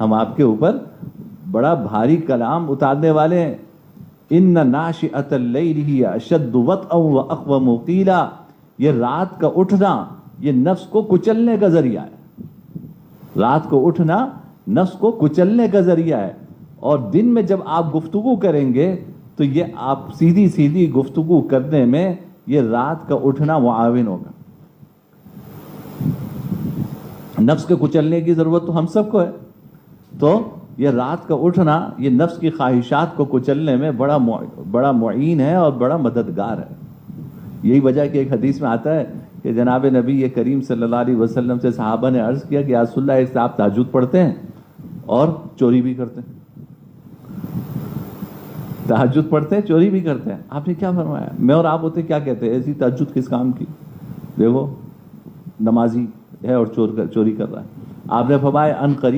ہم آپ کے اوپر بڑا بھاری کلام اتارنے والے ہیں. ان ناشئۃ اللیل ہی اشد وطئا واقوم قیلا. یہ رات کا اٹھنا یہ نفس کو کچلنے کا ذریعہ ہے. رات کو اٹھنا نفس کو کچلنے کا ذریعہ ہے. اور دن میں جب آپ گفتگو کریں گے تو یہ آپ سیدھی سیدھی گفتگو کرنے میں یہ رات کا اٹھنا معاون ہوگا. نفس کے کچلنے کی ضرورت تو ہم سب کو ہے, تو یہ رات کا اٹھنا یہ نفس کی خواہشات کو کچلنے میں بڑا معین ہے اور بڑا مددگار ہے. یہی وجہ کہ ایک حدیث میں آتا ہے کہ جناب نبی کریم صلی اللہ علیہ وسلم سے صحابہ نے عرض کیا کہ یا رسول اللہ, ایک سے آپ تہجد پڑھتے ہیں اور چوری بھی کرتے ہیں. تہجد پڑھتے ہیں چوری بھی کرتے ہیں. آپ نے کیا فرمایا؟ میں اور آپ ہوتے کیا کہتے ہیں, ایسی تہجد کس کام کی, دیکھو نمازی ہے اور چوری کر رہا ہے. آپ نے فرمایا ان قریب